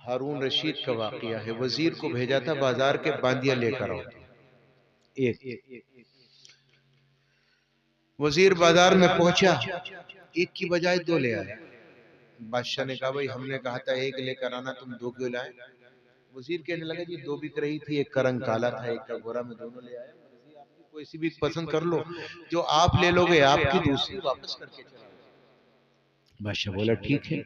हारून रशीद का वाकया है। वजीर को भेजा था बाजार के बांदिया लेकर आओ। एक वजीर बाजार में पहुंचा, एक की बजाय दो ले आया। बादशाह ने कहा भाई हमने कहा था एक लेकर आना, तुम दो क्यों लाए? वजीर कहने लगा जी दो बिक रही थी, एक का रंग काला था एक का गोरा, में दोनों ले आया। मर्जी आपकी, कोई सी भी पसंद कर लो, जो आप ले लोगे आपकी, दूसरी वापस करके चला। बादशाह बोला ठीक है।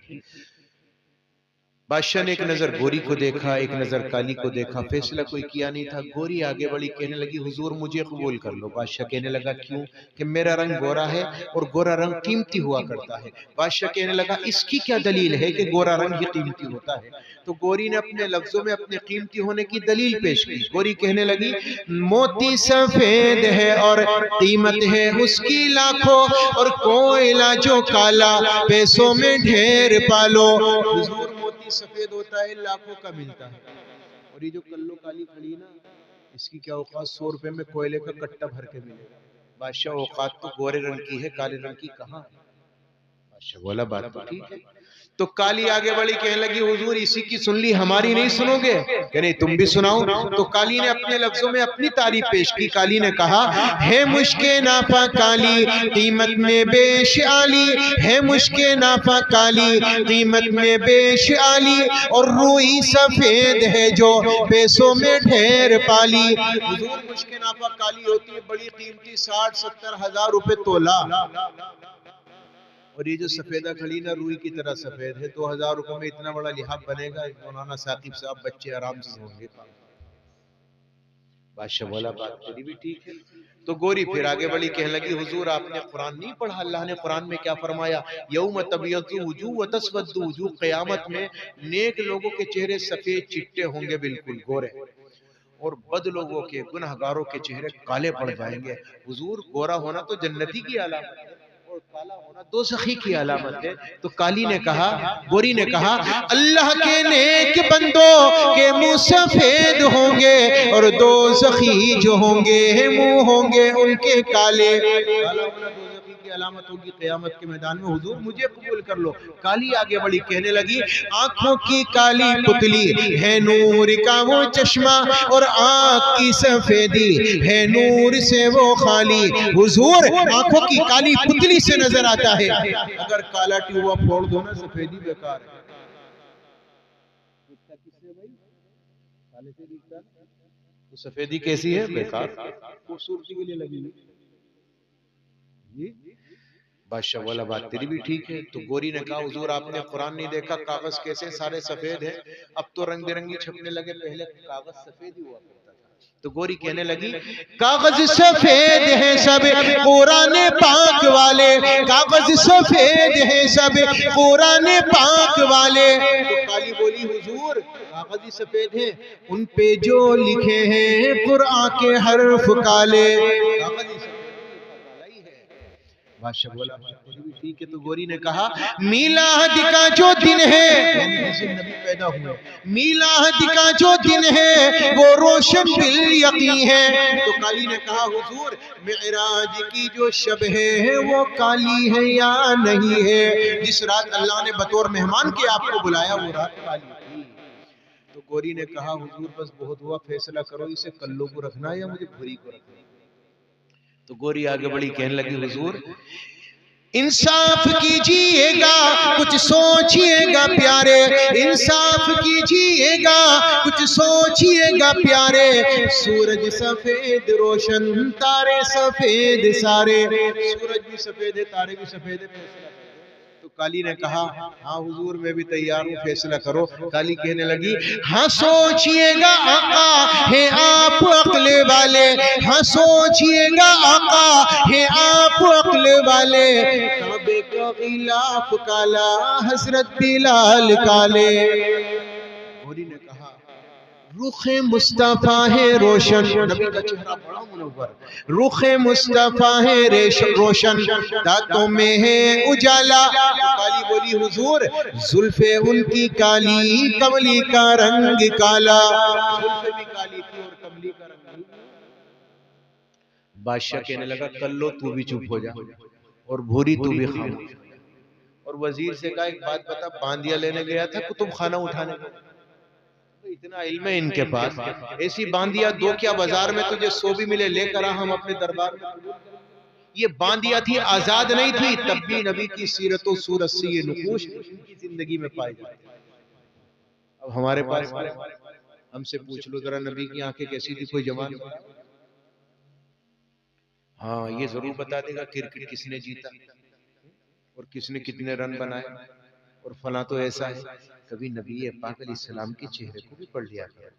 बादशाह ने एक नजर गोरी को देखा, एक नजर काली को देखा, फैसला कोई किया नहीं था। गोरी आगे बढ़ी, कहने लगी हुजूर मुझे कबूल कर लो। बादशाह कहने लगा क्यों? कि मेरा रंग गोरा है और गोरा रंग कीमती हुआ करता है। बादशाह कहने लगा इसकी क्या दलील है कि गोरा रंग ही कीमती होता है? तो गोरी ने अपने लफ्जों में अपने कीमती होने की दलील पेश की। गोरी कहने लगी मोती सफेद है और कीमत है उसकी लाखों, और कोयला जो काला पैसों में ढेर पालो। हुजूर मोती सफेद होता है, लाखों का मिलता है, और ये जो कल्लो काली खड़ी ना, इसकी क्या औकात 100 रुपए में कोयले का कट्टा भर के मिलेगा। बादशाह औकात तो गोरे रंग की है, काले रंग की कहाँ? बादशाह बोला बात तो ठीक है। तो काली आगे बढ़ी, कहने लगी हुजूर इसी की सुन ली, हमारी नहीं सुनोगे? कह नहीं तुम भी सुनाओ। तो काली ने अपने लफ्जों में अपनी तारीफ पेश की। काली ने कहा है मुश्के नाफा काली कीमत में बेश आली, है मुश्के नाफा काली कीमत में बेश आली, और रूई सफेद है जो पैसों में ढेर पाली। हुजूर मुश्के नाफा काली होती है, बड़ी कीमती, 60-70 हजार रुपए तोला, और ये जो सफेदा खड़ी ना रूई की तरह सफेद है, 2000 रुपए में इतना बड़ा लिहाफ बनेगा? मौलाना साकिब साहब बच्चे आराम से होंगे। बादशाह बोला बात तेरी भी ठीक है। तो गोरी फिर आगे बढ़ी, कहने लगी हुजूर आपने कुरान नहीं पढ़ा? अल्लाह ने कुरान में क्या फरमाया? यौम तबय्यदु वुजूह व तस्वद्दु वुजूह, क़यामत में नेक लोगों के चेहरे सफेद चिट्टे होंगे, बिल्कुल गोरे, और बद लोगों के, गुनहगारों के चेहरे काले पड़ जाएंगे। हुजूर गोरा होना तो जन्नती की अलामत है और काला होना दोज़खी की अलामत है। तो काली ने कहा, गोरी ने कहा अल्लाह के नेक बंदों के मुंह सफेद होंगे और दोज़खी जो होंगे मुंह होंगे उनके काले। की अलामत होगी क़यामत के मैदान में। हुजूर मुझे कबूल कर लो। काली आगे बढ़ी, कहने लगी आंखों की काली पुतली है नूर का वो चश्मा, और आंख की सफेदी है नूर से वो खाली। हुजूर आंखों की काली पुतली से नजर आता है, अगर काला ट्यूबा फोड़ दो ना सफेदी बेकार है। काले से दिखता तो सफेदी कैसी है? बेकार, खूबसूरती के लिए लगी जी। बादशाह बोला बात तेरी भी ठीक है। तो गोरी ने कहा हुजूर आपने कुरान नहीं देखा? कागज कैसे सारे सफेद है, अब तो रंग बिरंगी छपने लगे, पहले कागज सफेद ही हुआ करता था। तो गोरी कहने लगी कागज सफेद है सब कुरान पाक वाले, कागज सफेद है सब कुरान पाक वाले। तो काली बोली हुजूर कागज ही सफेद है, उन पे जो लिखे हैं कुरान के हर्फ काले। कागज ही बादशाह बोला ठीक है। तो गोरी ने कहा मीलाद का जो दिन है, नबी पैदा हुए, मीलाद का जो दिन है वो रोशन बिल यकीन है। तो काली ने कहा हुजूर मेराज की जो शब है वो काली है या नहीं है? जिस रात अल्लाह ने बतौर मेहमान के आपको बुलाया वो रात काली थी। तो गोरी ने कहा हुजूर बस बहुत हुआ, फैसला करो, इसे कल्लो को रखना या मुझे भूरी को रखना? तो गोरी आगे बढ़ी, कहने लगी हुजूर इंसाफ कीजिएगा, कुछ सोचिएगा प्यारे, इंसाफ कीजिएगा, कुछ सोचिएगा प्यारे। सूरज सफेद रोशन, तारे सफेद सारे, सूरज भी सफेद है, तारे भी सफेद है। तो काली ने कहा हाँ हुजूर मैं भी तैयार हूँ, फैसला करो। काली कहने लगी हाँ सोचिएगा आका है आप अक्ल वाले, हाँ सोचिएगा आका है आप अक्ल वाले। काबे का गिलाफ काला, हजरत बिलाल काले। गोरी ने कहा रुखे मुस्तफा है रोशन, नबी का चेहरा बड़ा मुनव्वर, रुखे मुस्तफा है रोशन, दांतों में है उजाला। काली बोली हुजूर जुल्फे उनकी काली, कमली का रंग काला। जुल्फे भी काली थी और कमली का रंग। बादशाह कहने लगा कल्लो तू भी चुप हो जा और भूरी तू भी खामोश। और वजीर से कहा एक बात बता, बांदिया लेने गया था कुतुब खाना उठाने? इतना इल्म है इनके पास, ऐसी बांदिया दो क्या बाजार में तुझे 100 भी मिले लेकर आ, हम अपने दरबार में। ये बांदिया थी, आजाद नहीं थी, तब भी नबी की सीरत और सूरत से ये नुकूश इनकी जिंदगी में पाए जाते। अब हमारे पास हमसे पूछ लो जरा, नबी की आंखें कैसी थी, कोई जवान? हाँ, ये जरूर बता देगा क्रिकेट किसने जीता और किसने कितने रन बनाए और फला तो ऐसा है। कभी नबी पाक अलैहिस्सलाम के चेहरे को भी पढ़ लिया करो,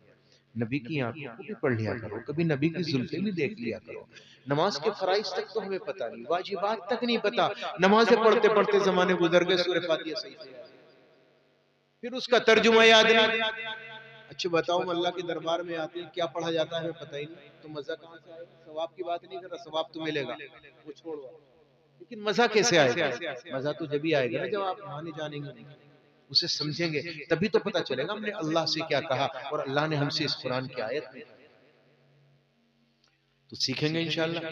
नबी की आंखों को भी पढ़ लिया करो, कभी नबी की जुल्फें भी देख लिया करो। नमाज के फराइज तक तो हमें पता नहीं, वाजिबात तक नहीं पता, नमाजें पढ़ते पढ़ते जमाने गुजर गए, सूरह फातिहा सही से फिर उसका तर्जुमा याद नहीं। अच्छा बताओ, अल्लाह के दरबार में आते हैं क्या पढ़ा जाता है हमें पता ही नहीं, तो मजा कहां से आएगा? सवाब की बात नहीं कर रहा, सवाब तो मिलेगा वो छोड़ो, लेकिन मजा कैसे आएगा? मजा तो जब ही आएगा ना जब आप माने जानेंगे, उसे समझेंगे, तभी तो पता चलेगा हमने अल्लाह से क्या कहा और अल्लाह ने हमसे इस कुरान की आयत में, तो सीखेंगे इंशाअल्लाह।